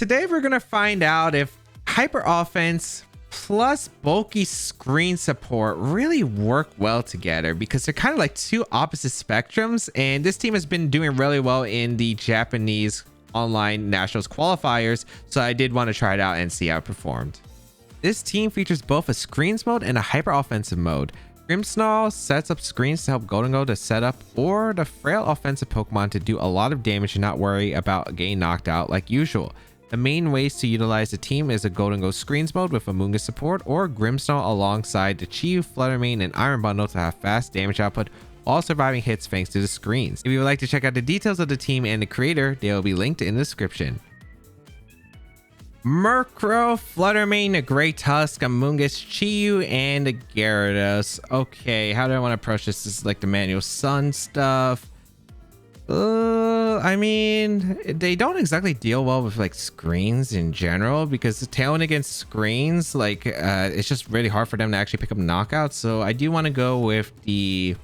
Today we're gonna find out if hyper offense plus bulky screen support really work well together, because they're kind of like two opposite spectrums, and this team has been doing really well in the Japanese online nationals qualifiers, so I did want to try it out and see how it performed. This team features both a screens mode and a hyper offensive mode. Grimmsnarl sets up screens to help Goldengo to set up or the frail offensive Pokemon to do a lot of damage and not worry about getting knocked out like usual. The main ways to utilize the team is a Goldengo screens mode with Amoonguss support, or Grimmsnarl alongside the Chi-Yu, Fluttermane, and Iron Bundle to have fast damage output while surviving hits thanks to the screens. If you would like to check out the details of the team and the creator, they will be linked in the description. Murkrow, Fluttermane, Grey Tusk, Amoonguss, Chi-Yu, and Gyarados. Okay, how do I want to approach this? This is like the Manual Sun stuff. I mean, they don't exactly deal well with like screens in general, because the Tailwind against screens, like it's just really hard for them to actually pick up knockouts. So I do want to go with the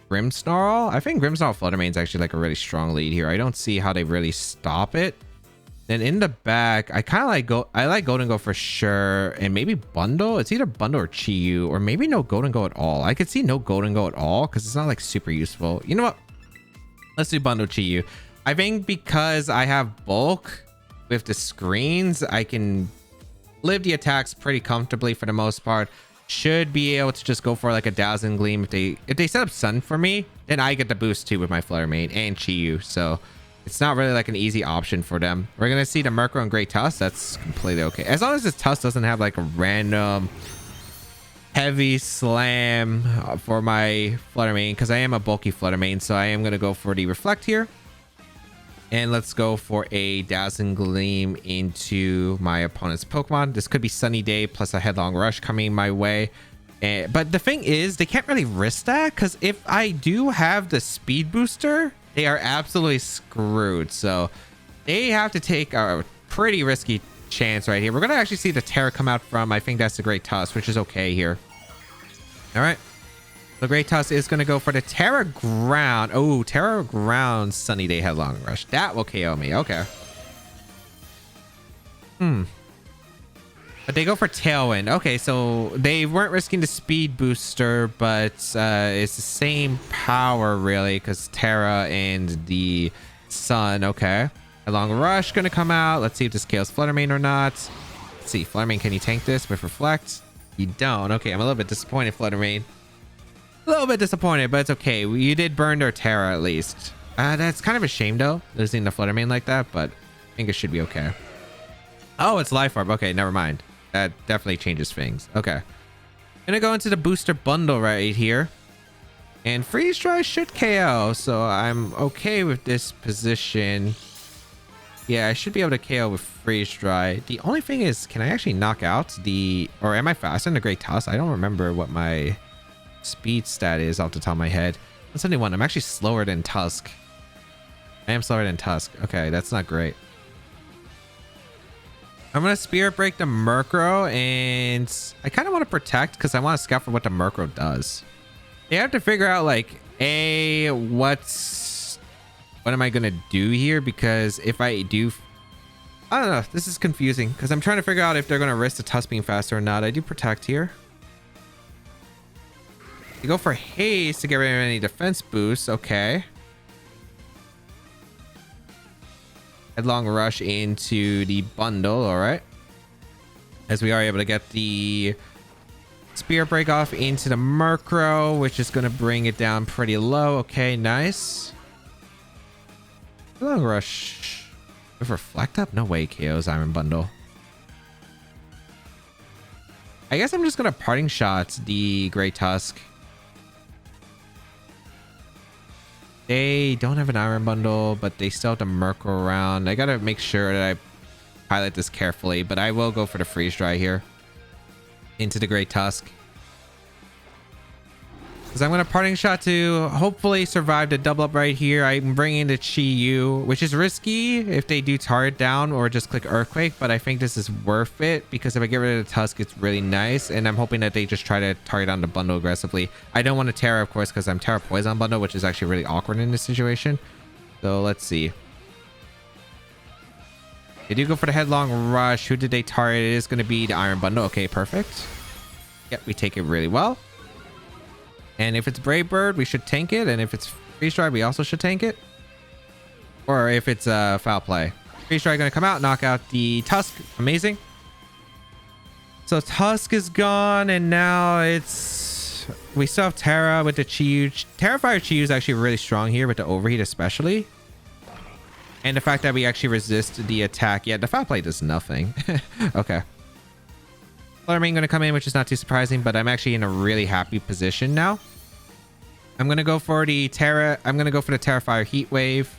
Grimmsnarl. I think Grimmsnarl Fluttermane is actually like a really strong lead here. I don't see how they really stop it. Then in the back, I kind of like I like Goldengo for sure, and maybe Bundle. It's either Bundle or Chi-Yu, or maybe no Goldengo at all. I could see no Goldengo at all because it's not like super useful. You know what? Let's do Bundle Chi-Yu. I think because I have bulk with the screens, I can live the attacks pretty comfortably for the most part. Should be able to just go for like a Dazzling Gleam. If they set up Sun for me, then I get the boost too with my Fluttermane and Chi-Yu. So it's not really like an easy option for them. We're gonna see the Murkrow and Grey Tusk. That's completely okay. As long as this Tusk doesn't have like a random heavy slam for my Fluttermane, because I am a bulky Fluttermane, so I am going to go for the Reflect here. And let's go for a Dazzling Gleam into my opponent's Pokemon. This could be Sunny Day plus a Headlong Rush coming my way. But the thing is, they can't really risk that, because if I do have the Speed Booster, they are absolutely screwed. So they have to take a pretty risky chance right here. We're going to actually see the Terra come out from, I think that's the Grey Tusk, which is okay here. All right, the Grey Tusk is going to go for the Terra Ground. Oh, Terra Ground Sunny Day Headlong Rush. That will KO me. Okay. But they go for Tailwind. Okay, so they weren't risking the Speed Booster, but it's the same power really, because Terra and the Sun. Okay. Headlong Rush going to come out. Let's see if this KOs Fluttermane or not. Let's see. Fluttermane, can you tank this with Reflect? You don't. Okay, I'm a little bit disappointed, Fluttermane. A little bit disappointed, but it's okay. You did burn their Terra at least. That's kind of a shame though, losing the Fluttermane like that, but I think it should be okay. Oh, it's Life Orb. Okay, never mind. That definitely changes things. Okay. Gonna go into the booster bundle right here. And Freeze Dry should KO, so I'm okay with this position. Yeah, I should be able to KO with Freeze Dry. The only thing is, can I actually knock out the... Or am I faster than the Grey Tusk? I don't remember what my speed stat is off the top of my head. 171. I'm actually slower than Tusk. I am slower than Tusk. Okay, that's not great. I'm going to Spirit Break the Murkrow, and I kind of want to protect because I want to scout for what the Murkrow does. They have to figure out, like, what am I gonna do here? Because if I do, I don't know, this is confusing because I'm trying to figure out if they're gonna risk the Tusk being faster or not. I do protect here. You go for Haste to get rid of any defense boosts. Okay. Headlong Rush into the bundle. All right, as we are able to get the Spirit Break off into the Murkrow, which is gonna bring it down pretty low. Okay, nice. Long Rush with Reflect Up? No way KOs Iron Bundle. I guess I'm just gonna Parting Shot the Grey Tusk. They don't have an Iron Bundle, but they still have the Murkrow around. I gotta make sure that I pilot this carefully, but I will go for the Freeze Dry here into the Grey Tusk. Because I'm going to Parting Shot to hopefully survive the double up right here. I'm bringing the Chi-Yu, which is risky if they do target down or just click Earthquake, but I think this is worth it because if I get rid of the Tusk, it's really nice, and I'm hoping that they just try to target on the bundle aggressively. I don't want to Terra, of course, because I'm Terra Poison bundle, which is actually really awkward in this situation. So let's see. They do go for the headlong rush. Who did they target? It is going to be the iron bundle. Okay, perfect. Yep, we take it really well. And if it's Brave Bird, we should tank it. And if it's Freeze Dry, we also should tank it. Or if it's foul play. Freeze Dry going to come out, knock out the Tusk. Amazing. So Tusk is gone, and now we still have Terra with the Chi-Yu. Terrafire Chi-Yu is actually really strong here with the overheat especially. And the fact that we actually resist the attack. Yeah, the foul play does nothing. Okay. Fluttermane going to come in, which is not too surprising, but I'm actually in a really happy position now. I'm going to go for the Terra. I'm going to go for the Terrafire Heat Wave.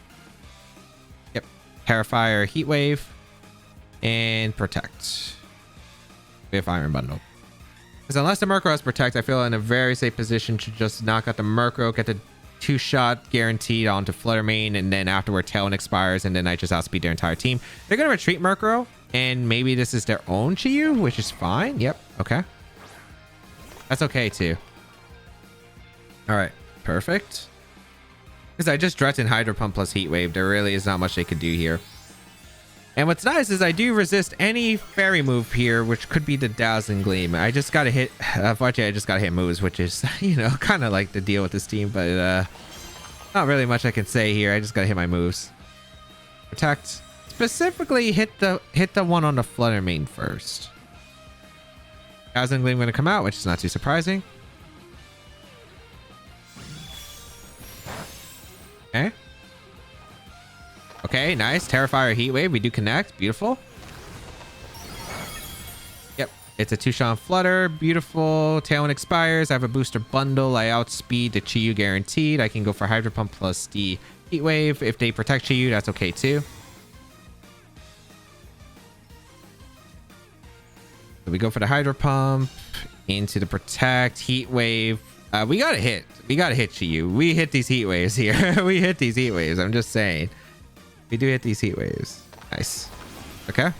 Yep. Terrafire Heat Wave. And Protect. We have Iron Bundle. Because unless the Murkrow has Protect, I feel in a very safe position to just knock out the Murkrow, get the 2-shot guaranteed onto Fluttermane, and then afterward Tailwind expires, and then I just outspeed their entire team. They're going to retreat Murkrow, and maybe this is their own Chi-Yu, which is fine. Yep. Okay. That's okay too. All right. Perfect. Because I just threatened Hydro Pump plus Heat Wave. There really is not much they could do here. And what's nice is I do resist any fairy move here, which could be the Dazzling Gleam. I just got to hit, unfortunately, I just got to hit moves, which is, you know, kind of like the deal with this team, but not really much I can say here. I just got to hit my moves. Protect. Specifically, hit the one on the Fluttermane first. Dazzling Gleam going to come out, which is not too surprising. Okay. Okay, nice. Terrafire Heat Wave. We do connect. Beautiful. Yep. It's a 2-shot Flutter. Beautiful. Tailwind expires. I have a booster bundle. I outspeed the Chi-Yu guaranteed. I can go for Hydro Pump plus the Heat Wave. If they protect Chi-Yu, that's okay too. So we go for the Hydro Pump. Into the Protect. Heat Wave. We gotta hit. We gotta hit Chi-Yu. We hit these Heat Waves here. We hit these Heat Waves. I'm just saying. We do hit these Heat Waves. Nice. Okay.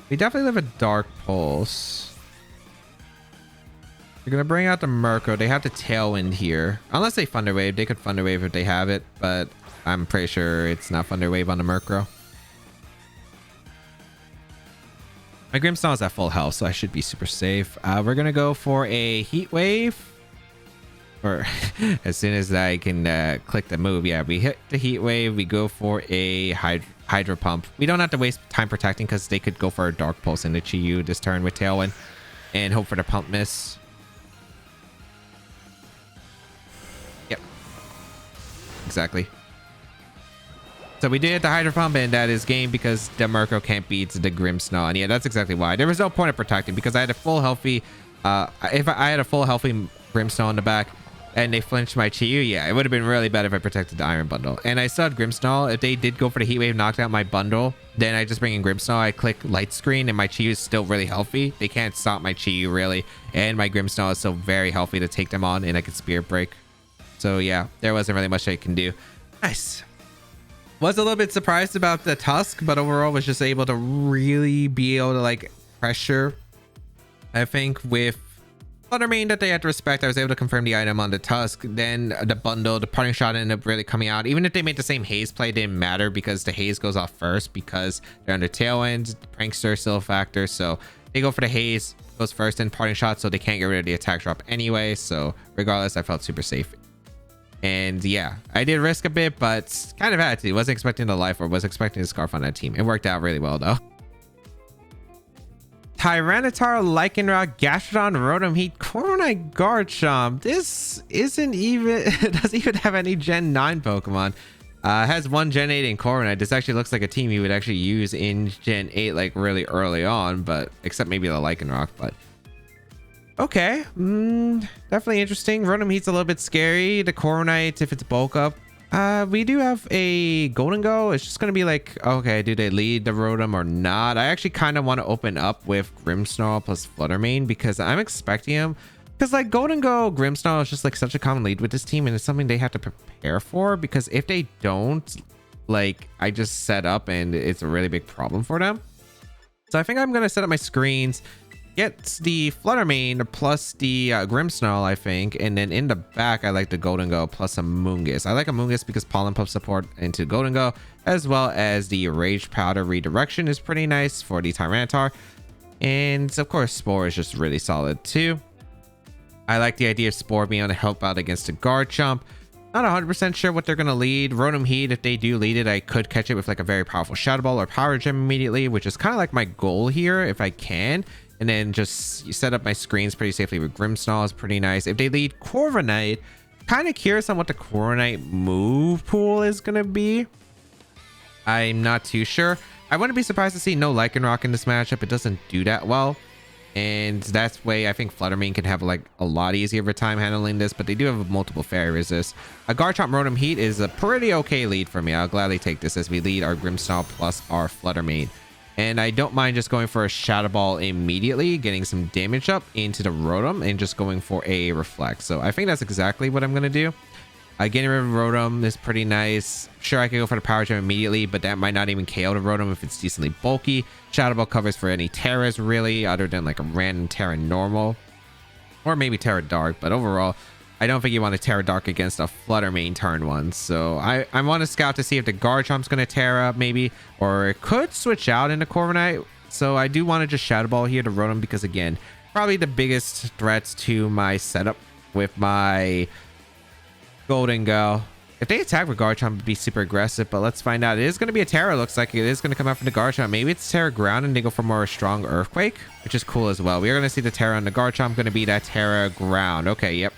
We definitely live a Dark Pulse. We're gonna bring out the Murkrow. They have the Tailwind here. Unless they Thunder Wave. They could Thunder Wave if they have it, but I'm pretty sure it's not Thunder Wave on the Murkrow. My Grimmsnarl is at full health, so I should be super safe. We're gonna go for a Heat Wave. Or as soon as I can click the move. Yeah, we hit the Heat Wave. We go for a Hydro Pump. We don't have to waste time protecting because they could go for a Dark Pulse into Chi-Yu this turn with Tailwind and hope for the Pump Miss. Yep. Exactly. So we did hit the Hydro Pump, and that is game because the Murkrow can't beat the Grimmsnarl. And yeah, that's exactly why. There was no point of protecting because I had a full healthy... if I had a full healthy Grimmsnarl in the back, and they flinched my Chi-Yu, yeah, it would have been really bad if I protected the Iron Bundle. And I still had Grimmsnarl. If they did go for the Heat Wave, knocked out my bundle, then I just bring in Grimmsnarl, I click Light Screen, and my Chi-Yu is still really healthy. They can't stop my Chi-Yu, really. And my Grimmsnarl is still very healthy to take them on, and I can Spirit Break. So yeah, there wasn't really much I can do. Nice. Was a little bit surprised about the Tusk, but overall was just able to really be able to, like, pressure, I think, with Fluttermane that they had to respect. I was able to confirm the item on the Tusk. Then the bundle, the parting shot ended up really coming out. Even if they made the same haze play, it didn't matter because the haze goes off first because they're under Tailwind. Prankster still a factor. So they go for the haze, goes first in parting shot, so they can't get rid of the attack drop anyway. So regardless, I felt super safe. And yeah, I did risk a bit, but kind of had to. Wasn't expecting the life or was expecting the Scarf on that team. It worked out really well though. Tyranitar, Lycanroc, Gastrodon, Rotom Heat, Corviknight, Garchomp. This isn't even... It doesn't even have any Gen 9 Pokemon. Has one Gen 8 in Corviknight. This actually looks like a team you would actually use in Gen 8 like really early on, but except maybe the Lycanroc, but... Okay. Definitely interesting. Rotom Heat's a little bit scary. The Corviknight, if it's bulk up. We do have a Golden Go. It's just going to be like, okay, do they lead the Rotom or not? I actually kind of want to open up with Grimmsnarl plus Fluttermane because I'm expecting him. Because like Golden Go, Grimmsnarl is just like such a common lead with this team, and it's something they have to prepare for because if they don't, like, I just set up and it's a really big problem for them. So I think I'm going to set up my screens gets the Flutter Mane plus the Grimmsnarl, I think. And then in the back, I like the Golden Go plus a Moongus. I like a Moongus because Pollen Puff support into Golden Go, as well as the Rage Powder redirection is pretty nice for the Tyranitar. And of course, Spore is just really solid too. I like the idea of Spore being able to help out against a Garchomp. Not 100% sure what they're going to lead. Rotom Heat, if they do lead it, I could catch it with like a very powerful Shadow Ball or Power Gem immediately, which is kind of like my goal here if I can. And then just set up my screens pretty safely with Grimmsnarl is pretty nice. If they lead Corviknight, kind of curious on what the Corviknight move pool is going to be. I'm not too sure. I wouldn't be surprised to see no Lycanroc in this matchup. It doesn't do that well. And that's way I think Flutter Mane can have like a lot easier of a time handling this, but they do have multiple fairy resist. A Garchomp Rotom Heat is a pretty okay lead for me. I'll gladly take this as we lead our Grimmsnarl plus our Flutter Mane. And I don't mind just going for a Shadow Ball immediately, getting some damage up into the Rotom and just going for a Reflect. So I think that's exactly what I'm going to do. Getting rid of Rotom is pretty nice. Sure, I could go for the Power Gem immediately, but that might not even KO the Rotom if it's decently bulky. Shadow Ball covers for any Terras really, other than like a random Terra normal. Or maybe Terra Dark, but overall, I don't think you want to Terra Dark against a Flutter Mane turn one. So I want to scout to see if the Garchomp's going to Terra maybe, or it could switch out into Corviknight. So I do want to just Shadow Ball here to Rotom because again, probably the biggest threats to my setup with my Golden Go. If they attack with Garchomp, it'd be super aggressive, but let's find out. It is going to be a Terra. Looks like it is going to come out from the Garchomp. Maybe it's Terra Ground and they go for more strong Earthquake, which is cool as well. We are going to see the Terra on the Garchomp going to be that Terra Ground. Okay, yep.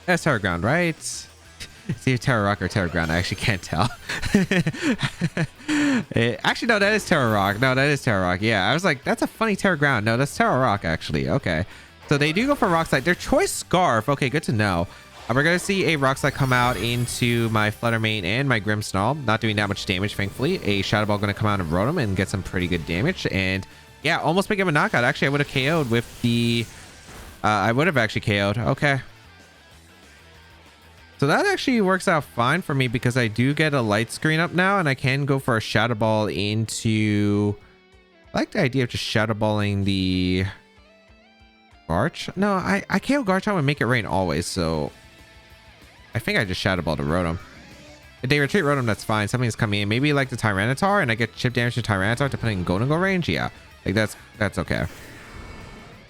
That's Terra Ground, right? See if Terra Rock or Terra Ground. I actually can't tell. Actually, no, that is Terra Rock. No, that is Terra Rock. Yeah, I was like, that's a funny Terra Ground. No, that's Terra Rock, actually. Okay. So they do go for Rock Slide. Their choice Scarf. Okay, good to know. We're going to see a Rock Slide come out into my Flutter Mane and my Grimmsnarl. Not doing that much damage, thankfully. A Shadow Ball going to come out and Rotom and get some pretty good damage. And yeah, almost make him a knockout. Actually, I would have KO'd with the... I would have actually KO'd. Okay. So that actually works out fine for me because I do get a light screen up now and I can go for a Shadow Ball into... I like the idea of just Shadow Balling the... Garch? No, I KO Garchomp and make it rain always, so... I think I just Shadow Balled a Rotom. If they retreat Rotom, that's fine. Something's coming in. Maybe like the Tyranitar and I get chip damage to Tyranitar to put in Golden Go range. Yeah, like that's okay.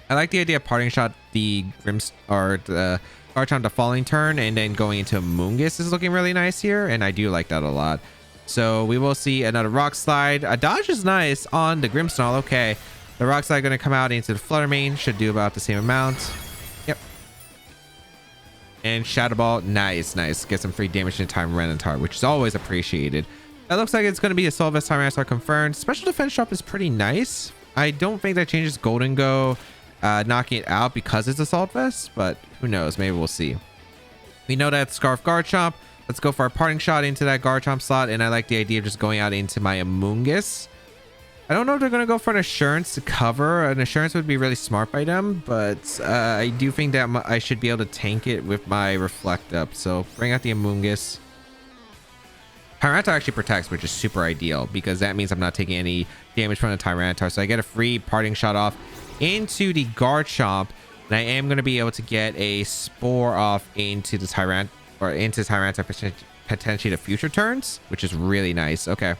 I like the idea of parting shot the the Garchomp the falling turn and then going into Moongus is looking really nice here. And I do like that a lot. So we will see another Rock Slide. A dodge is nice on the Grimmsnarl. Okay. The Rock Slide going to come out into the Flutter Mane. Should do about the same amount. Yep. And Shadow Ball, nice. Get some free damage to Tyranitar, which is always appreciated. That looks like it's going to be a Soul Vest Tyranitar confirmed. Special Defense Drop is pretty nice. I don't think that changes Golden Go, knocking it out because it's Assault Vest, but who knows? Maybe we'll see. We know that Scarf Garchomp. Let's go for a parting shot into that Garchomp slot, and I like the idea of just going out into my Amoonguss. I don't know if they're going to go for an Assurance to cover. An Assurance would be really smart by them, but I do think that I should be able to tank it with my Reflect up. So bring out the Amoonguss. Tyranitar actually protects, which is super ideal because that means I'm not taking any damage from the Tyranitar. So I get a free parting shot off into the Garchomp, and I am going to be able to get a Spore off into the Tyranitar potentially to future turns, which is really nice. Okay.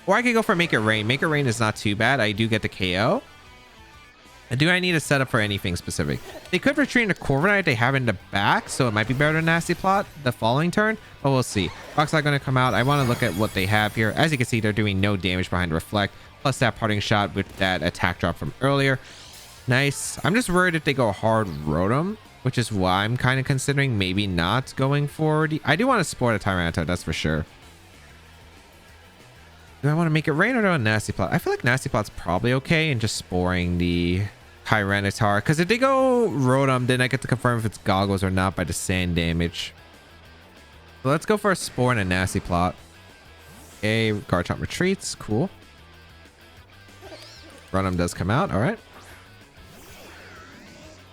Or I could go for Make It Rain. Make It Rain is not too bad. I do get the KO. And do I need a setup for anything specific? They could retreat into Corviknight they have in the back, so it might be better than Nasty Plot the following turn, but we'll see. Rock's not going to come out. I want to look at what they have here. As you can see, they're doing no damage behind Reflect, plus that parting shot with that attack drop from earlier. Nice. I'm just worried if they go hard Rotom, which is why I'm kind of considering maybe not going forward. I do want to support a Tyranitar, that's for sure. Do I want to Make It Rain or do I want Nasty Plot? I feel like Nasty Plot's probably okay and just sporing the Tyranitar. Because if they go Rotom, then I get to confirm if it's Goggles or not by the sand damage. So let's go for a Spore and a Nasty Plot. Okay, Garchomp retreats. Cool. Rotom does come out. All right.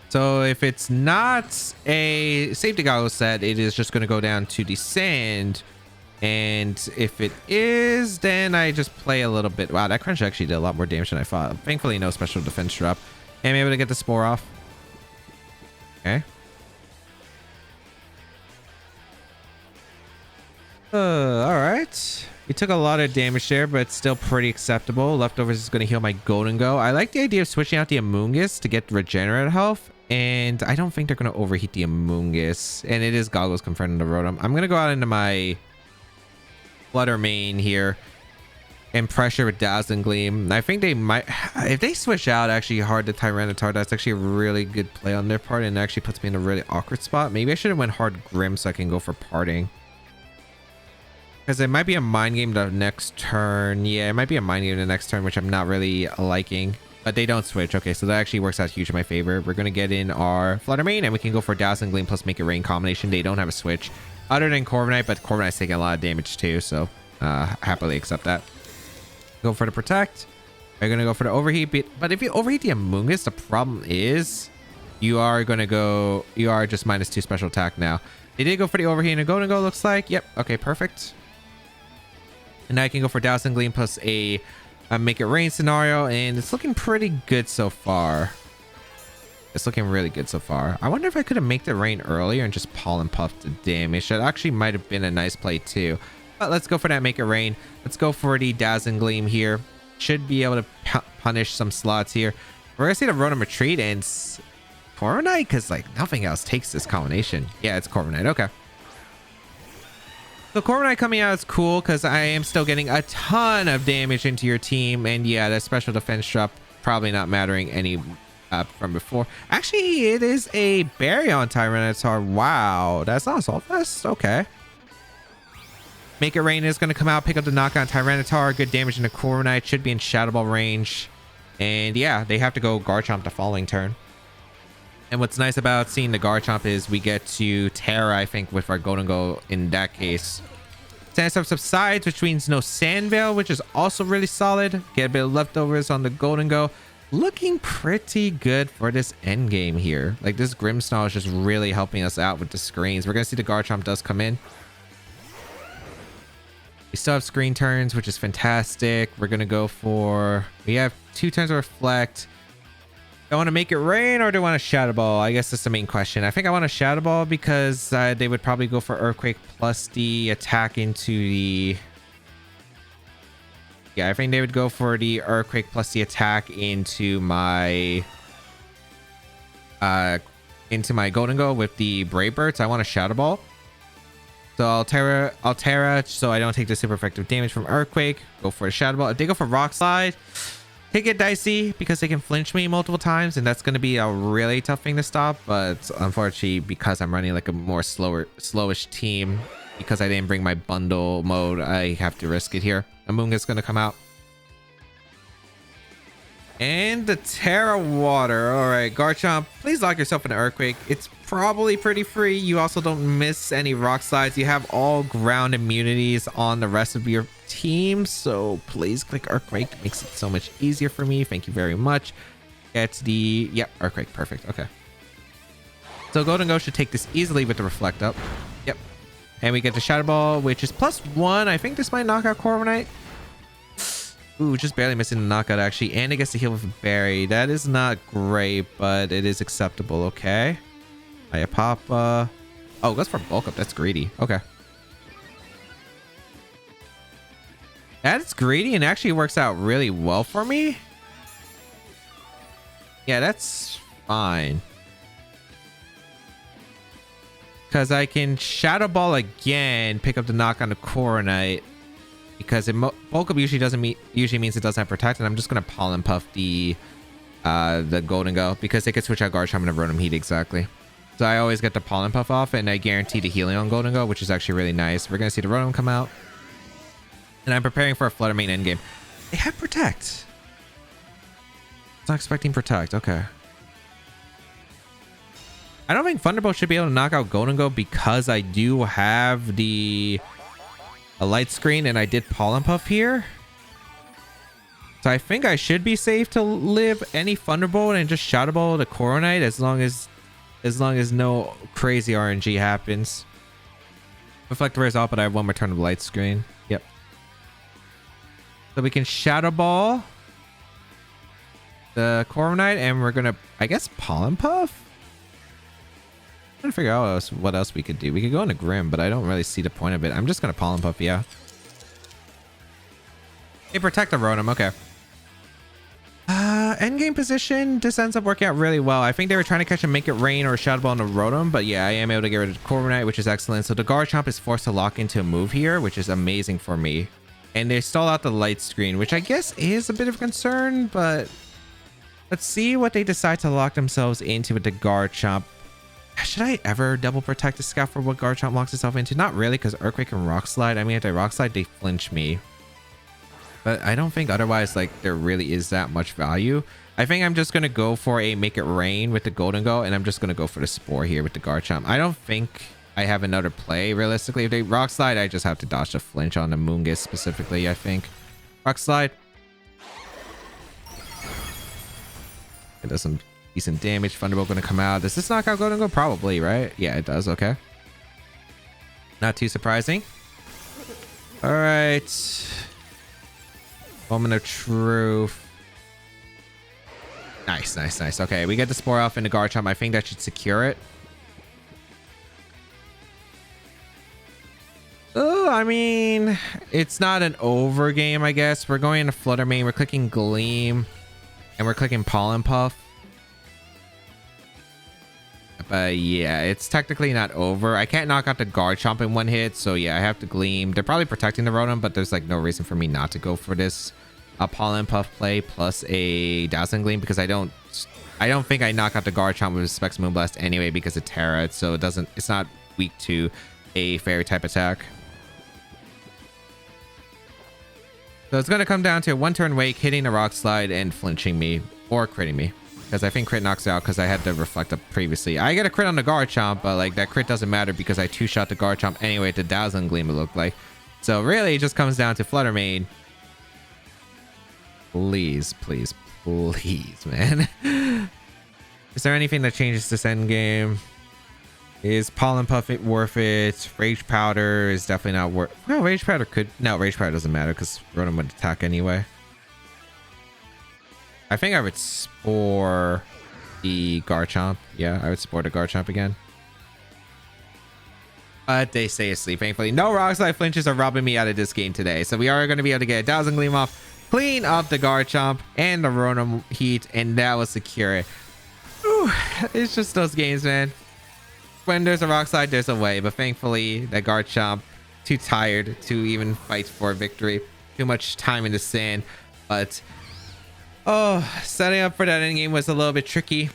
So if it's not a Safety Goggles set, it is just going to go down to the sand. And if it is, then I just play a little bit. Wow, that crunch actually did a lot more damage than I thought. Thankfully, no special defense drop. Am I able to get the spore off? Okay. All right. We took a lot of damage there, but still pretty acceptable. Leftovers is going to heal my Golden Go. I like the idea of switching out the Amoonguss to get regenerative health, and I don't think they're going to overheat the Amoonguss. And it is Goggles confronting the Rotom. I'm going to go out into my Flutter Mane here and pressure with Dazzling Gleam. I think they might, if they switch out actually hard to Tyranitar, that's actually a really good play on their part, and it actually puts me in a really awkward spot. Maybe I should have went hard Grim so I can go for Parting. Because it might be a mind game the next turn. Yeah, it might be a mind game the next turn, which I'm not really liking. But they don't switch. Okay, so that actually works out huge in my favor. We're going to get in our Flutter Mane, and we can go for Dazzling Gleam plus Make It Rain combination. They don't have a switch other than Corviknight, but Corviknight's taking a lot of damage too, so happily accept that. Go for the Protect. We're going to go for the Overheat. But if you overheat the Amoonguss, the problem is you are going to go... You are just -2 special attack now. They did go for the Overheat and a Golden Go, looks like. Yep. Okay, perfect. And now I can go for Dazzling Gleam plus a Make It Rain scenario, and it's looking pretty good so far. It's looking really good so far. I wonder if I could have made the rain earlier and just Pollen Puff the damage. That actually might have been a nice play too. But let's go for that Make It Rain. Let's go for the Dazzling Gleam here. Should be able to punish some slots here. We're gonna see the Rotom retreat and Corviknight, because like nothing else takes this combination. Yeah, it's Corviknight. Okay. So Corviknight coming out is cool because I am still getting a ton of damage into your team. And yeah, that special defense drop probably not mattering any from before. Actually, it is a Berry on Tyranitar. Wow, that's not Assault Vest. Okay. Make It Rain is going to come out, pick up the knockout on Tyranitar. Good damage into Corviknight. Should be in Shadow Ball range. And yeah, they have to go Garchomp the following turn. And what's nice about seeing the Garchomp is we get to Terra, I think, with our Golden Go in that case. Sandstorm subsides, which means no Sand Veil, which is also really solid. Get a bit of leftovers on the Golden Go. Looking pretty good for this end game here. Like, this Grimmsnarl is just really helping us out with the screens. We're going to see the Garchomp does come in. We still have screen turns, which is fantastic. We're going to go for... We have 2 turns of Reflect. Do I want to Make It Rain or do I want to Shadow Ball? I guess that's the main question. I think I want to Shadow Ball because they would probably go for Earthquake plus the attack into the... Yeah, I think they would go for the Earthquake plus the attack into my... Golden Go with the Brave Bird. So I want to Shadow Ball. So I'll Terra so I don't take the super effective damage from Earthquake. Go for a Shadow Ball. If they go for Rock Slide... Take it dicey because they can flinch me multiple times, and that's going to be a really tough thing to stop. But unfortunately, because I'm running like a more slowish team, because I didn't bring my bundle mode, I have to risk it here. Amoonguss is going to come out. And the Terra Water. All right, Garchomp, please lock yourself in an Earthquake. It's probably pretty free. You also don't miss any Rock Slides. You have all ground immunities on the rest of your team, so please click Earthquake. It makes it so much easier for me. Thank you very much. Get the... Yep, Earthquake. Perfect. Okay. So Golden Go should take this easily with the Reflect up. Yep. And we get the Shadow Ball, which is +1. I think this might knock out Corviknight. Ooh, just barely missing the knockout, actually. And it gets to heal with a Berry. That is not great, but it is acceptable. Okay. Papa. Oh, goes for Bulk Up. That's greedy. Okay. That's greedy and actually works out really well for me. Yeah, that's fine. Because I can Shadow Ball again, pick up the knock on the Corviknight. Because Bulk Up usually means it doesn't have Protect, and I'm just gonna Pollen Puff the Golden Go because they could switch out Garchomp and Rotom Heat exactly. So I always get the Pollen Puff off, and I guarantee the healing on Golden Go, which is actually really nice. We're gonna see the Rotom come out, and I'm preparing for a Flutter Mane endgame. They have Protect. I was not expecting Protect. Okay. I don't think Thunderbolt should be able to knock out Golden Go because I do have a light screen, and I did Pollen Puff here. So I think I should be safe to live any Thunderbolt and just Shadow Ball the Corviknight as long as no crazy RNG happens. Reflector is off, but I have one more turn of light screen. Yep. So we can Shadow Ball. the Corviknight, and we're gonna, I guess, Pollen Puff. I'm trying to figure out what else we could do. We could go into Grim, but I don't really see the point of it. I'm just gonna Pollen Puff, yeah. Hey, protect the Rotom, okay. Endgame position, this ends up working out really well. I think they were trying to catch a Make It Rain or a Shadow Ball on the Rotom, but yeah, I am able to get rid of the Corviknight, which is excellent. So the Garchomp is forced to lock into a move here, which is amazing for me. And they stall out the light screen, which I guess is a bit of a concern, but let's see what they decide to lock themselves into with the Garchomp. Should I ever double protect the Scout for what Garchomp locks itself into? Not really, because Earthquake and Rock Slide, I mean, if they Rock Slide, they flinch me. But I don't think otherwise, like, there really is that much value. I think I'm just going to go for a Make It Rain with the Golden Go, and I'm just going to go for the Spore here with the Garchomp. I don't think I have another play, realistically. If they Rock Slide, I just have to dodge the flinch on the Moongus specifically, I think. Rock Slide. It does some decent damage. Thunderbolt going to come out. Does this knock out Golden Go? Probably, right? Yeah, it does. Okay. Not too surprising. All right. Moment of Truth. Nice, nice, nice. Okay, we get the Spore off into Garchomp. I think that should secure it. Oh, I mean, it's not an over game, I guess. We're going into Flutter Mane. We're clicking Gleam. And we're clicking Pollen Puff. But yeah, it's technically not over. I can't knock out the Garchomp in one hit. So yeah, I have to Gleam. They're probably protecting the Rotom, but there's like no reason for me not to go for this Pollen Puff play plus a Dazzling Gleam, because I don't think I knock out the Garchomp with Specs Moonblast anyway because of Terra. So it's not weak to a Fairy type attack. So it's going to come down to a one-turn wake, hitting the Rock Slide, and flinching me or critting me. Because I think crit knocks out because I had to reflect up previously. I get a crit on the Garchomp, but like that crit doesn't matter because I two-shot the Garchomp anyway to Dazzling Gleam, it looked like. So really it just comes down to Flutter Mane. Please, please, please, man. Is there anything that changes this end game? Is Pollen Puff worth it? Rage Powder is definitely not worth. No, Rage Powder could. No, Rage Powder doesn't matter because Rotom would attack anyway. I think I would Spore the Garchomp. Yeah, I would Spore the Garchomp again. But they stay asleep, thankfully. No Rock Slide flinches are robbing me out of this game today. So we are going to be able to get a Dazzling Gleam off, clean up the Garchomp and the Rotom Heat, and that will secure it. Whew, it's just those games, man. When there's a Rock Slide, there's a way. But thankfully, that Garchomp, too tired to even fight for victory. Too much time in the sand. But, oh, setting up for that endgame was a little bit tricky.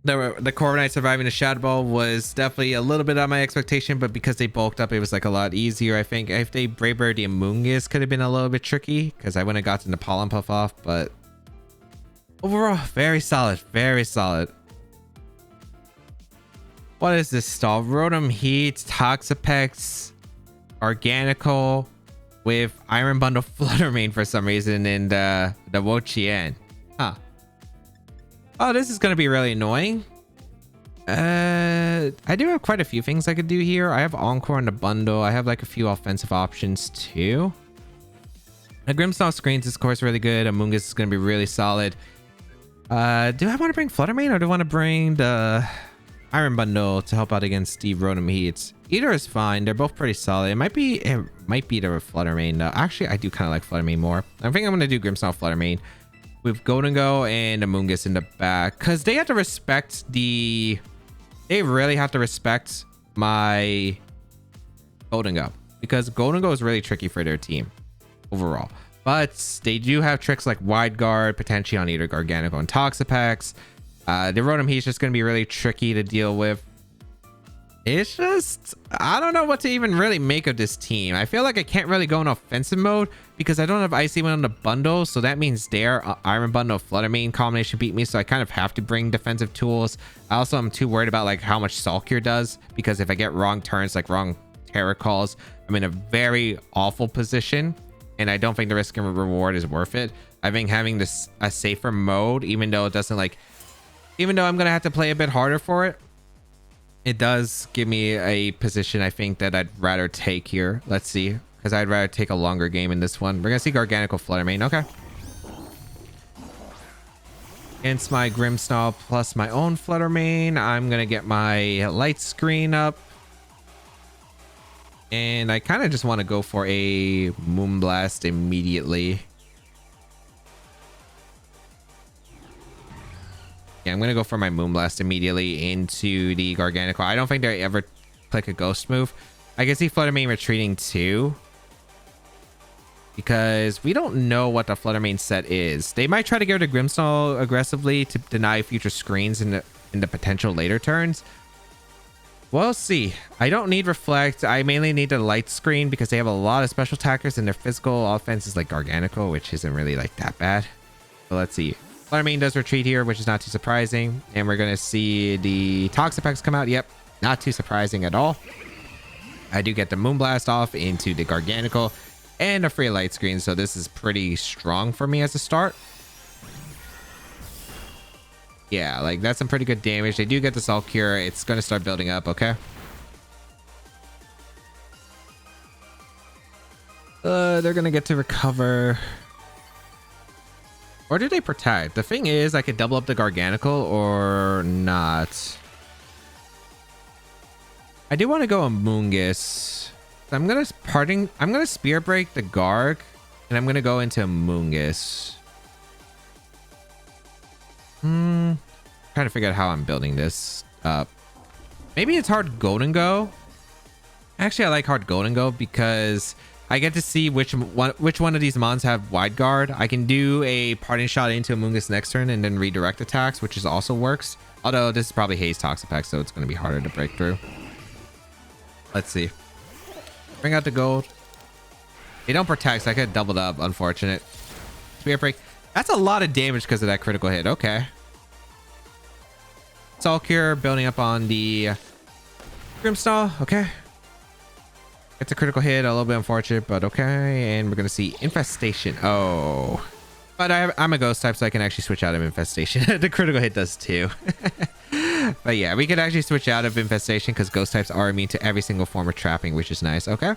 The Corviknight surviving the Shadow Ball was definitely a little bit on my expectation, but because they bulked up, it was like a lot easier. I think if they Brave Bird the Amoonguss could have been a little bit tricky because I wouldn't have gotten the Pollen Puff off, but overall, very solid, very solid. What is this stall? Rotom Heat, Toxapex, Organical with Iron Bundle Flutter Mane for some reason, and the Wo-Chien. Huh. Oh, this is going to be really annoying. I do have quite a few things I could do here. I have Encore in the bundle. I have like a few offensive options too. The Grimmsnarl screens is of course really good. Amoonguss is going to be really solid. Do I want to bring Flutter Mane or do I want to bring the Iron Bundle to help out against the Rotom Heats? Either is fine. They're both pretty solid. It might be the Flutter Mane though. Actually, I do kind of like Flutter Mane more. I think I'm going to do Grimmsnarl Flutter Mane with Golden Go and Amoonguss in the back, because they have to respect they really have to respect my Golden Go, because Golden Go is really tricky for their team overall. But they do have tricks like Wide Guard, potentially on either Garganico and Toxapex. The Rotom Heat is just going to be really tricky to deal with. It's just, I don't know what to even really make of this team. I feel like I can't really go in offensive mode because I don't have Icy Wind on the bundle. So that means their Iron Bundle Flutter Mane combination beat me. So I kind of have to bring defensive tools. I also am too worried about like how much Sulcure does, because if I get wrong turns, like wrong Terra Calls, I'm in a very awful position. And I don't think the risk and reward is worth it. I think having this a safer mode, even though it doesn't like, even though I'm going to have to play a bit harder for it, it does give me a position I think that I'd rather take here. Let's see, because I'd rather take a longer game in this one. We're going to see Garganical Flutter Mane. Okay. Against my Grimmsnarl plus my own Flutter Mane, I'm going to get my light screen up. And I kind of just want to go for a Moonblast immediately. Yeah, I'm going to go for my Moonblast immediately into the Garganacl. I don't think they ever click a Ghost move. I can see Flutter Mane retreating too, because we don't know what the Flutter Mane set is. They might try to go to Grimmsnarl aggressively to deny future screens in the potential later turns. We'll see. I don't need Reflect. I mainly need the light screen because they have a lot of special attackers and their physical offense is like Garganacl, which isn't really like that bad. So let's see. Flutter Mane does retreat here, which is not too surprising. And we're going to see the Toxapex come out. Yep, not too surprising at all. I do get the Moonblast off into the Garganacl and a free light screen. So this is pretty strong for me as a start. Yeah, like that's some pretty good damage. They do get the Salt Cure. It's going to start building up, okay? They're going to get to recover. Or do they protect? The thing is, I could double up the Garganacl or not. I do want to go a Moongus. I'm going to Spear Break the Garg, and I'm going to go into Moongus. Trying to figure out how I'm building this up. Maybe it's hard Golden Go. Actually, I like hard Golden Go because I get to see which one of these mons have Wide Guard. I can do a parting shot into a Moongus next turn and then redirect attacks, which also works. Although this is probably Haze Toxapex, so it's going to be harder to break through. Let's see. Bring out the gold. They don't protect, so I could have doubled up. Unfortunate. Spear Break. That's a lot of damage because of that critical hit. Okay. Salt Cure building up on the Grimmsnarl. Okay. It's a critical hit. A little bit unfortunate, but okay. And we're going to see Infestation. Oh. But I'm a ghost type, so I can actually switch out of Infestation. The critical hit does too. But yeah, we could actually switch out of Infestation because ghost types are immune to every single form of trapping, which is nice. Okay.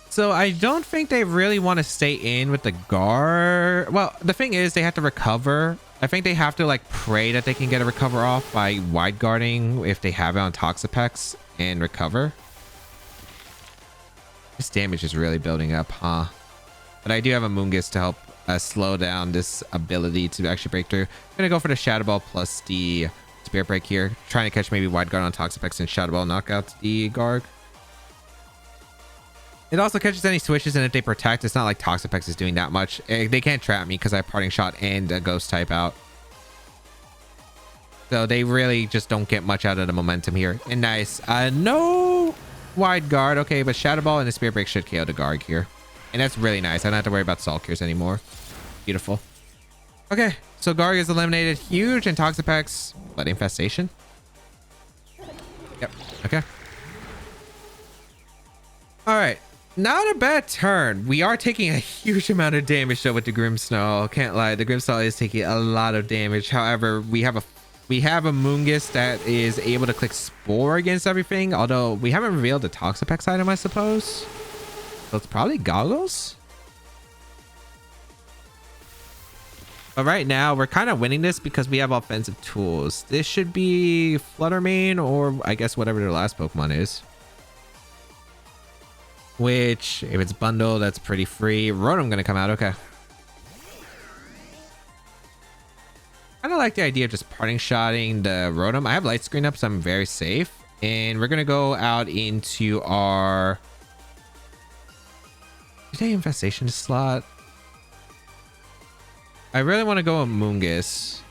So I don't think they really want to stay in with the guard. Well, the thing is they have to recover. I think they have to like pray that they can get a recover off by wide guarding if they have it on Toxapex and recover. This damage is really building up, huh? But I do have a Moongus to help slow down this ability to actually break through. I'm gonna go for the Shadow Ball plus the Spirit Break here, trying to catch maybe wide guard on Toxapex and Shadow Ball knock out the Garg. It also catches any switches, and if they protect, it's not like Toxapex is doing that much. They can't trap me because I have Parting Shot and a Ghost type out. So they really just don't get much out of the momentum here. And nice. No wide guard. Okay, but Shadow Ball and the Spirit Break should KO the Garg here. And that's really nice. I don't have to worry about Salt Cures anymore. Beautiful. Okay, so Garg is eliminated. Huge. And Toxapex. Blood Infestation. Yep. Okay. All right. Not a bad turn. We are taking a huge amount of damage though with the Grimmsnarl. Can't lie, the Grimmsnarl is taking a lot of damage. However, we have a Moongus that is able to click Spore against everything. Although we haven't revealed the Toxapex item, I suppose. So it's probably Goggles. But right now we're kind of winning this because we have offensive tools. This should be Flutter Mane or I guess whatever their last Pokemon is. Which, if it's bundle, that's pretty free. Rotom gonna come out. Okay. I don't like the idea of just parting shotting the Rotom. I have light screen up, so I'm very safe. And we're gonna go out into our... Did they Infestation slot? I really want to go a Moongus,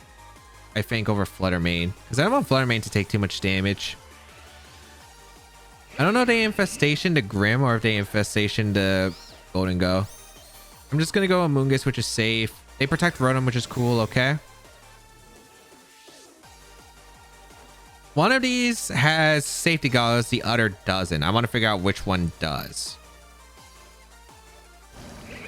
I think, over Flutter Mane. Because I don't want Flutter Mane to take too much damage. I don't know if they Infestation to Grim or if they Infestation to Golden Go. I'm just going to go a Moongus, which is safe. They protect Rotom, which is cool. Okay. One of these has safety goggles. The other doesn't. I want to figure out which one does.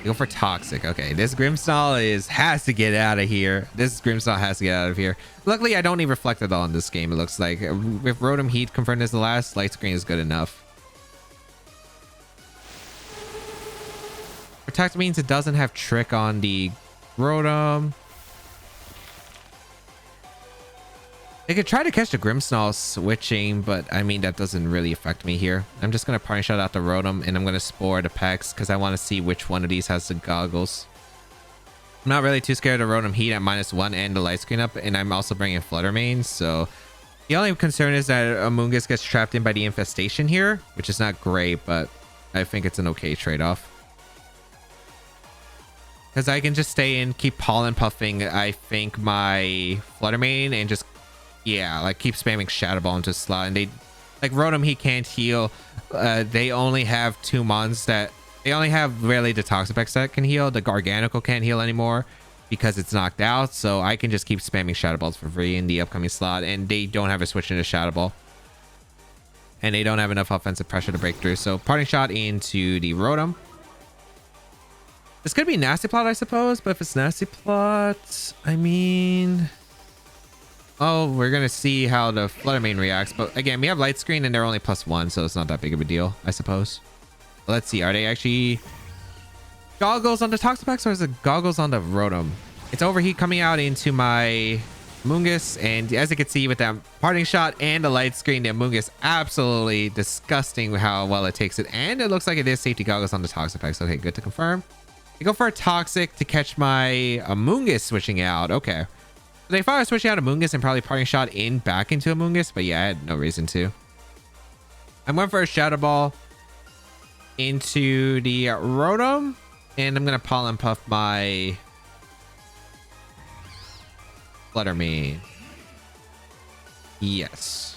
Go for Toxic. Okay, this Grimmsnarl has to get out of here. This Grimmsnarl has to get out of here. Luckily, I don't need Reflect at all in this game, it looks like. With Rotom Heat confirmed as the last, light screen is good enough. Protect means it doesn't have Trick on the Rotom. They could try to catch the Grimmsnarl switching, but I mean, that doesn't really affect me here. I'm just going to party shot out the Rotom, and I'm going to Spore the Pex because I want to see which one of these has the goggles. I'm not really too scared of Rotom Heat at -1 and the light screen up, and I'm also bringing Flutter Mane, so the only concern is that Amoonguss gets trapped in by the infestation here, which is not great, but I think it's an okay trade-off. Because I can just stay in, keep pollen puffing, I think, my Flutter Mane, and just, yeah, like keep spamming Shadow Ball into slot. And they, like Rotom, he can't heal. They only have 2 mons that, they only have really the Toxapex that can heal. The Garganacl can't heal anymore because it's knocked out. So I can just keep spamming Shadow Balls for free in the upcoming slot. And they don't have a switch into Shadow Ball. And they don't have enough offensive pressure to break through. So parting shot into the Rotom. This could be Nasty Plot, I suppose. But if it's Nasty Plot, I mean... Oh, we're going to see how the Flutter Mane reacts. But again, we have Light Screen and they're only +1. So it's not that big of a deal, I suppose. But let's see. Are they actually goggles on the Toxapex or is it goggles on the Rotom? It's Overheat coming out into my Amoonguss. And as you can see with that parting shot and the Light Screen, the Amoonguss absolutely disgusting how well it takes it. And it looks like it is safety goggles on the Toxapex. Okay, good to confirm. I go for a Toxic to catch my Amoonguss switching out. Okay. So they thought I was switching out Amoonguss and probably parting shot in back into Amoonguss, but yeah, I had no reason to. I'm going for a Shadow Ball into the Rotom, and I'm going to Pollen Puff my Flutter Mane. Yes.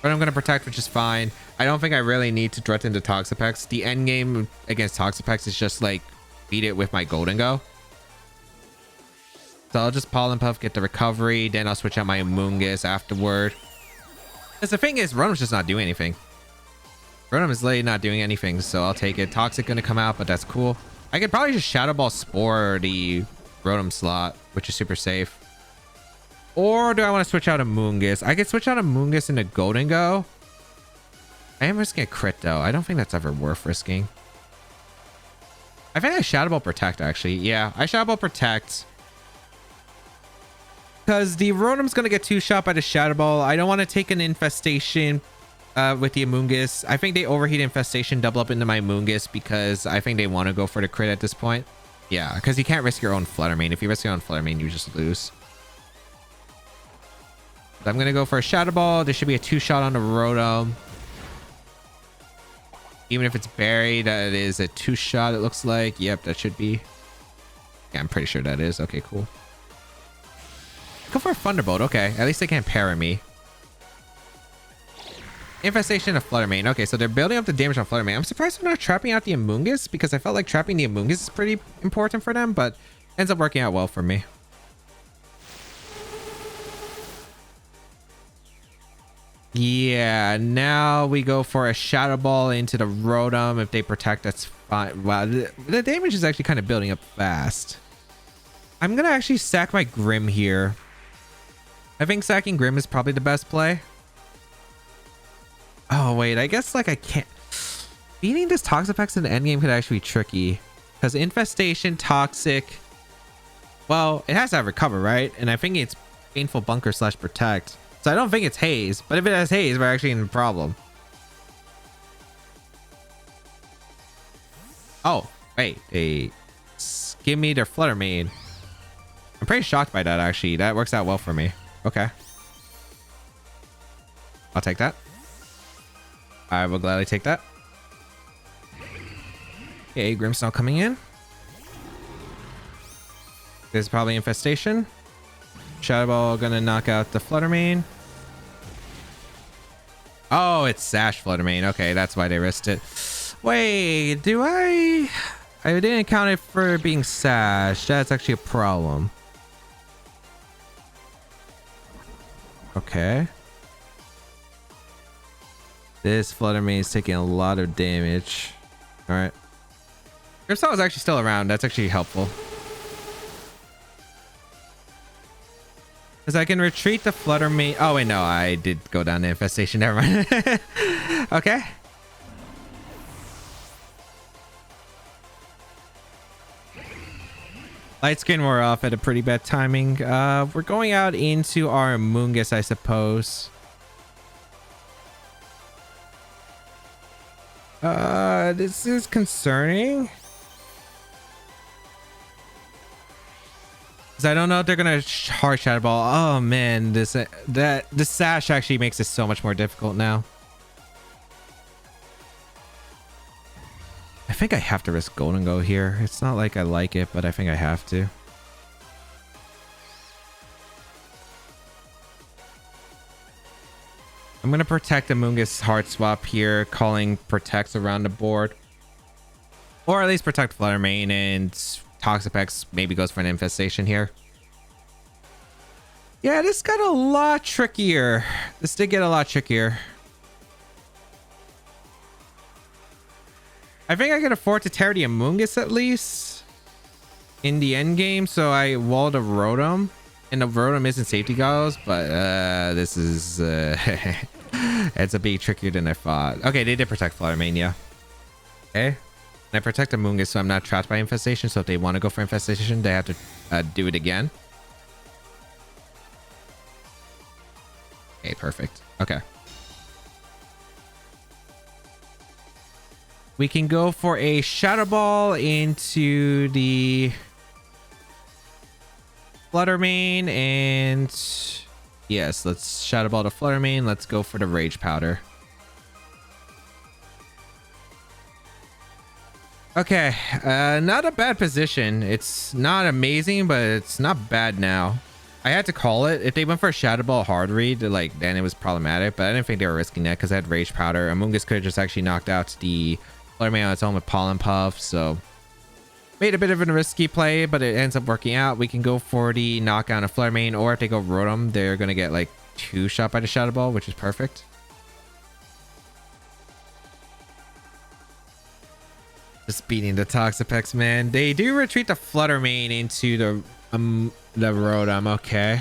But I'm going to protect, which is fine. I don't think I really need to threaten the Toxapex. The end game against Toxapex is just like beat it with my Golden Go. So I'll just Pollen Puff, get the recovery, then I'll switch out my Amoonguss afterward. Because the thing is, Rotom's just not doing anything. Rotom is literally not doing anything, so I'll take it. Toxic gonna come out, but that's cool. I could probably just Shadow Ball Spore the Rotom slot, which is super safe. Or do I want to switch out Amoonguss? I could switch out Amoonguss into Golden Go. I am risking a crit, though. I don't think that's ever worth risking. I think I Shadow Ball Protect, actually. Yeah, I Shadow Ball Protect. Because the Rotom's going to get 2-shot by the Shadow Ball. I don't want to take an Infestation with the Amoonguss. I think they Overheat Infestation, double up into my Amoonguss because I think they want to go for the crit at this point. Yeah, because you can't risk your own Flutter Mane. If you risk your own Flutter Mane, you just lose. So I'm going to go for a Shadow Ball. There should be a 2-shot on the Rotom. Even if it's buried, that is a 2-shot, it looks like. Yep, that should be. Yeah, I'm pretty sure that is. Okay, cool. Go for a Thunderbolt. Okay, at least they can't parry me. Infestation of Flutter Mane. Okay, so they're building up the damage on Flutter Mane. I'm surprised they're not trapping out the Amoonguss because I felt like trapping the Amoonguss is pretty important for them, but ends up working out well for me. Yeah, now we go for a Shadow Ball into the Rotom. If they protect, that's fine. Wow, the damage is actually kind of building up fast. I'm going to actually sack my Grimm here. I think sacking Grimm is probably the best play. Oh, wait. I guess, like, I can't... Beating this Toxapex in the endgame could actually be tricky. Because Infestation, Toxic... Well, it has to have Recover, right? And I think it's Painful Bunker / Protect. So I don't think it's Haze. But if it has Haze, we're actually in a problem. Oh, wait. They give me their Flutter Mane. I'm pretty shocked by that, actually. That works out well for me. Okay. I'll take that. I will gladly take that. Okay, Grimmsnarl coming in. There's probably Infestation. Shadow Ball gonna knock out the Flutter Mane. Oh, it's Sash Flutter Mane. Okay, that's why they risked it. Wait, do I didn't count it for being Sash. That's actually a problem. Okay. This Flutter Mane is taking a lot of damage. All right. Grimmsnarl is actually still around. That's actually helpful. Because I can retreat the Flutter Mane. Oh, wait, no. I did go down to Infestation. Never mind. Okay. Light screen wore off at a pretty bad timing. We're going out into our Mungus, I suppose. This is concerning. Because I don't know if they're gonna hard shadow ball. Oh man, this sash actually makes it so much more difficult now. I think I have to risk Golden Go here. It's not like I like it, but I think I have to. I'm gonna protect the Mungus hard swap here, calling protects around the board. Or at least protect Flutter Mane, and Toxapex maybe goes for an infestation here. Yeah, this got a lot trickier. This did get a lot trickier. I think I can afford to tear the Amoonguss at least in the end game, so I walled a Rotom, and the Rotom isn't safety goggles, but this is it's a bit trickier than I thought. Okay, they did protect Flutter Mane, yeah. Okay, and I protect the Amoonguss, so I'm not trapped by infestation. So if they want to go for infestation, they have to do it again. Okay, perfect. Okay. We can go for a Shadow Ball into the Flutter Mane, and yes, let's Shadow Ball to Flutter Mane. Let's go for the Rage Powder. Okay, not a bad position. It's not amazing, but it's not bad now. I had to call it. If they went for a Shadow Ball hard read, like, then it was problematic, but I didn't think they were risking that because I had Rage Powder. Amoonguss could have just actually knocked out the Flutter Mane on its own with Pollen Puff, so made a bit of a risky play, but it ends up working out. We can go for the knockout of Flutter Mane, or if they go Rotom, they're going to get like 2 shot by the Shadow Ball, which is perfect. Just beating the Toxapex, man. They do retreat the Flutter Mane into the Rotom. Okay.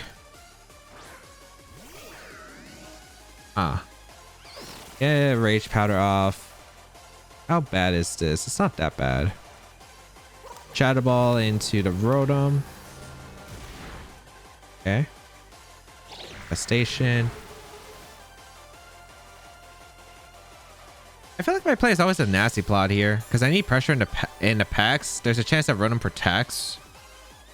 Yeah, Rage Powder off. How bad is this? It's not that bad. Shadow Ball into the Rotom. Okay. A station. I feel like my play is always a nasty plot here because I need pressure in the packs. There's a chance that Rotom protects.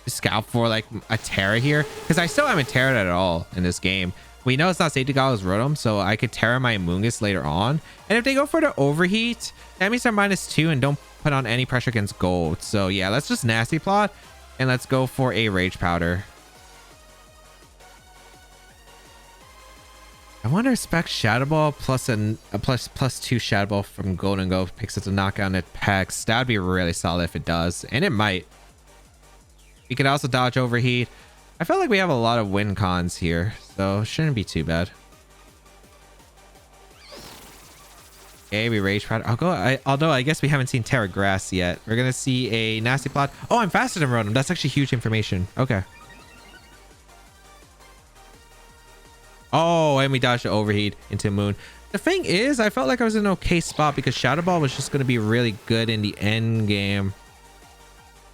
Scout for like a Terra here because I still haven't Terra at all in this game. We know it's not safety goggles Rotom, so I could Terra my Amoonguss later on. And if they go for the overheat, that means they're -2 and don't put on any pressure against gold. So yeah, let's just nasty plot and let's go for a Rage Powder. I want to respect Shadow Ball plus plus 2 Shadow Ball from Golden Go picks up the knockout at packs. That would be really solid if it does, and it might. We could also dodge overheat. I feel like we have a lot of win cons here, so it shouldn't be too bad. Okay, we Rage Powder. Although I guess we haven't seen Terra Grass yet. We're gonna see a nasty plot. Oh, I'm faster than Rotom. That's actually huge information. Okay. Oh, and we dodged the overheat into Moon. The thing is, I felt like I was in an okay spot because Shadow Ball was just gonna be really good in the end game.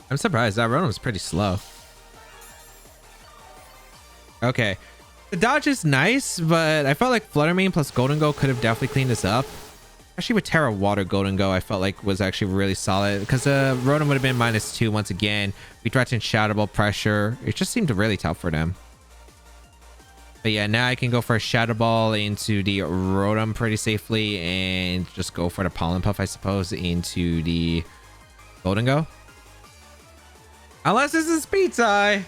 I'm surprised. That Rotom was pretty slow. Okay. The dodge is nice, but I felt like Flutter Mane plus Golden Go could have definitely cleaned this up. Actually, with Terra Water Golden Go, I felt like was actually really solid because Rotom would have been -2 once again. We threatened Shadow Ball pressure. It just seemed really tough for them. But yeah, now I can go for a Shadow Ball into the Rotom pretty safely and just go for the Pollen Puff, I suppose, into the Golden Go. Unless this is speed tie,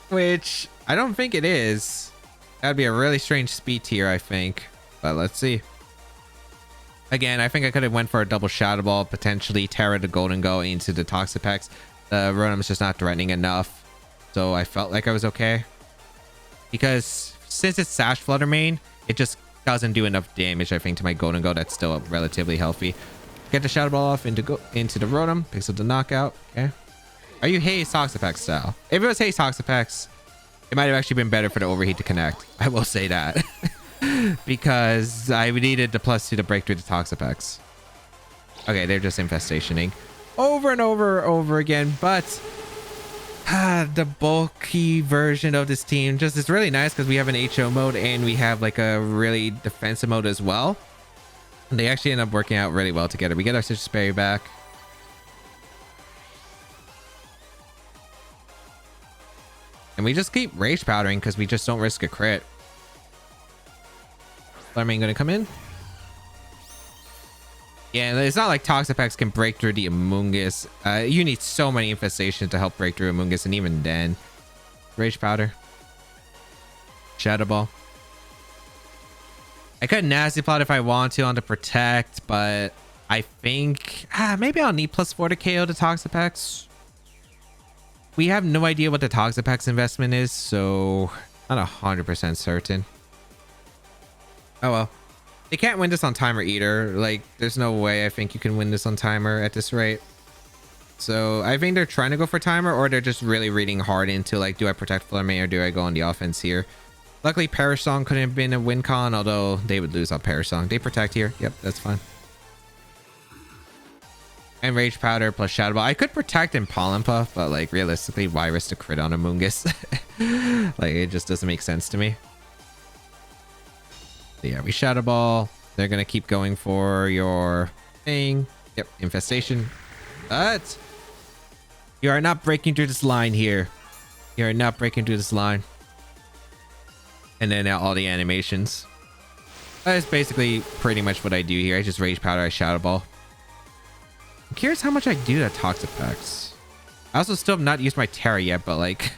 which I don't think it is. That'd be a really strange speed tier, I think. But let's see. Again, I think I could have went for a double Shadow Ball, potentially Terra the Golden Go into the Toxapex. The Rotom's just not threatening enough. So I felt like I was okay. Because since it's Sash Flutter Mane, it just doesn't do enough damage, I think, to my Golden Go that's still relatively healthy. Get the Shadow Ball off into the Rotom. Picks up the knockout. Okay. Are you Haze Toxapex style? If it was Haze Toxapex, it might have actually been better for the overheat to connect. I will say that. Because I needed the +2 to break through the Toxapex. Okay, they're just infestationing over and over again. But the bulky version of this team. Just it's really nice because we have an HO mode and we have like a really defensive mode as well. And they actually end up working out really well together. We get our Citrus Berry back. And we just keep Rage Powdering because we just don't risk a crit. Fluttermane gonna come in. Yeah, it's not like Toxapex can break through the Amoonguss. You need so many infestations to help break through Amoonguss, and even then. Rage Powder. Shadow Ball. I could Nasty Plot if I want to on the Protect, but I think maybe I'll need +4 to KO the Toxapex. We have no idea what the Toxapex investment is, so not 100% certain. Oh well. They can't win this on timer either. Like, there's no way I think you can win this on timer at this rate. So I think they're trying to go for timer, or they're just really reading hard into like, do I protect Fluttermane or do I go on the offense here? Luckily, Perish Song couldn't have been a win con, although they would lose on Perish Song. They protect here. Yep, that's fine. And Rage Powder plus Shadow Ball. I could protect in Pollen Puff, but like realistically, why risk a crit on Amoonguss? Like, it just doesn't make sense to me. Yeah, we Shadow Ball. They're gonna keep going for your thing. Yep, infestation. But you are not breaking through this line here. You are not breaking through this line. And then all the animations. That is basically pretty much what I do here. I just Rage Powder, I Shadow Ball. I'm curious how much I do that Toxapex. I also still have not used my Terra yet, but like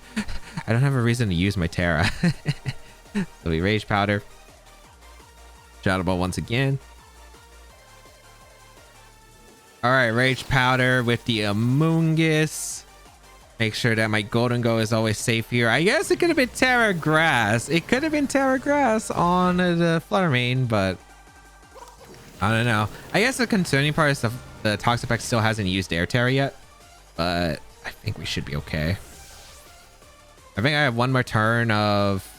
I don't have a reason to use my Terra. So we Rage Powder. Shadow Ball once again. All right, Rage Powder with the Amoonguss. Make sure that my Golden Go is always safe here. I guess it could have been Terra Grass. It could have been Terra Grass on the Fluttermane, but I don't know. I guess the concerning part is the Toxapex still hasn't used Air Terra yet, but I think we should be okay. I think I have one more turn of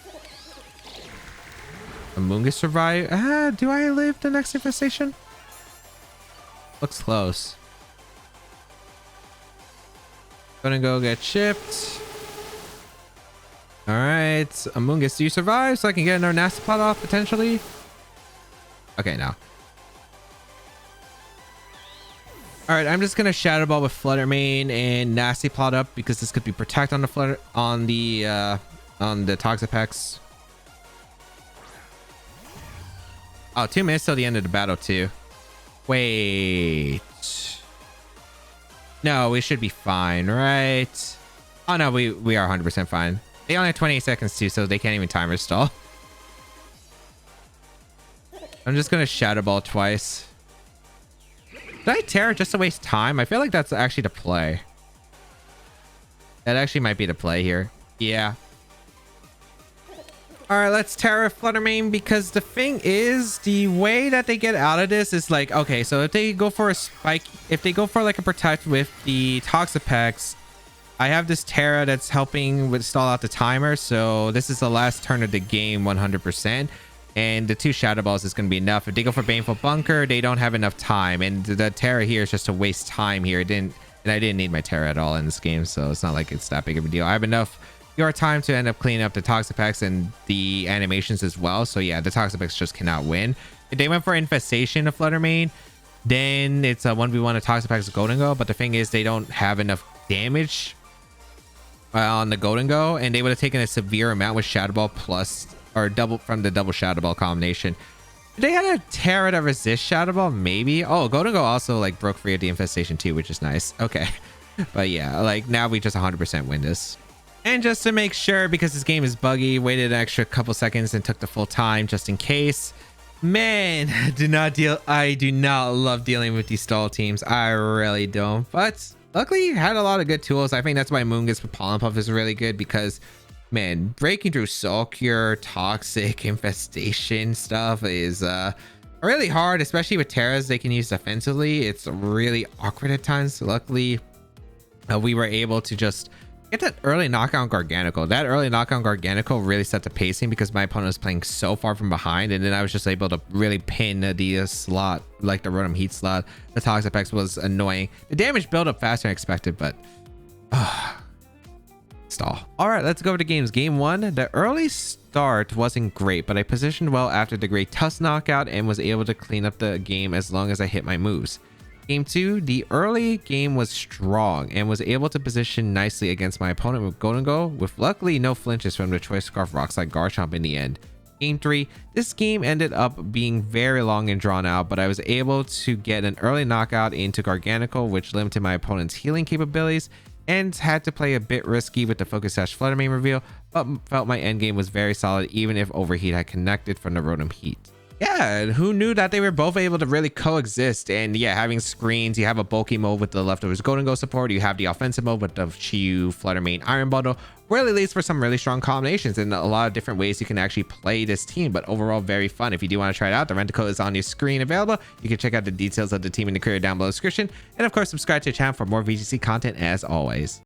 Amoonguss survive. Do I live the next infestation? Looks close. Gonna go get chipped. All right, Amoonguss, do you survive so I can get another Nasty Plot off potentially? Okay, now. All right, I'm just gonna Shadow Ball with Fluttermane and Nasty Plot up because this could be protect on the on the Toxapex. Oh, 2 minutes till the end of the battle too. Wait. No, we should be fine, right? Oh no, we are 100% fine. They only have 28 seconds too, so they can't even timer stall. I'm just gonna Shadow Ball twice. Did I Terra just to waste time? I feel like that's actually the play. That actually might be the play here. Yeah. All right, let's Terra Fluttermane, because the thing is, the way that they get out of this is like, okay, so if they go for a spike, if they go for like a protect with the Toxapex, I have this Terra that's helping with stall out the timer. So this is the last turn of the game 100%. And the 2 Shadow Balls is going to be enough. If they go for Baneful Bunker, they don't have enough time. And the Terra here is just to waste time here. And I didn't need my Terra at all in this game. So it's not like it's that big of a deal. I have enough your time to end up cleaning up the Toxapex and the animations as well. So yeah, the Toxapex just cannot win. If they went for Infestation of Fluttermane, then it's a 1v1 of Toxapex Golden Go. But the thing is, they don't have enough damage on the Golden Go, and they would have taken a severe amount with Shadow Ball plus, or double from the double Shadow Ball combination. If they had a Terra that resists Shadow Ball, maybe. Oh, Golden Go also like broke free of the Infestation too, which is nice. Okay. But yeah, like now we just 100% win this. And just to make sure, because this game is buggy, waited an extra couple seconds and took the full time just in case. Man, I do not love dealing with these stall teams. I really don't. But luckily, you had a lot of good tools. I think that's why Amoonguss with Pollen Puff is really good, because man, breaking through Soul Cure, Toxic, Infestation stuff is really hard, especially with Terras they can use defensively. It's really awkward at times. So luckily, we were able to just get that early knockout Garganical. That early knockout Garganical really set the pacing because my opponent was playing so far from behind, and then I was just able to really pin the slot, like the Rotom Heat slot. The Toxapex was annoying. The damage built up faster than expected, but stall. All right, let's go over to games. Game 1, the early start wasn't great, but I positioned well after the great Tusk knockout and was able to clean up the game as long as I hit my moves. Game 2, the early game was strong and was able to position nicely against my opponent with Golden Go, with luckily no flinches from the Choice Scarf Rock Slide Garchomp in the end. Game 3, this game ended up being very long and drawn out, but I was able to get an early knockout into Garganacl, which limited my opponent's healing capabilities, and had to play a bit risky with the Focus Sash Flutter Mane reveal, but felt my endgame was very solid even if Overheat had connected from the Rotom Heat. Yeah, and who knew that they were both able to really coexist? And yeah, having screens, you have a bulky mode with the Leftovers Golden Go support, you have the offensive mode with the Chi-Yu Flutter Mane Iron Bundle, really leads for some really strong combinations and a lot of different ways you can actually play this team, but overall very fun. If you do want to try it out, the rental code is on your screen available. You can check out the details of the team in the career down below the description, and of course subscribe to the channel for more VGC content as always.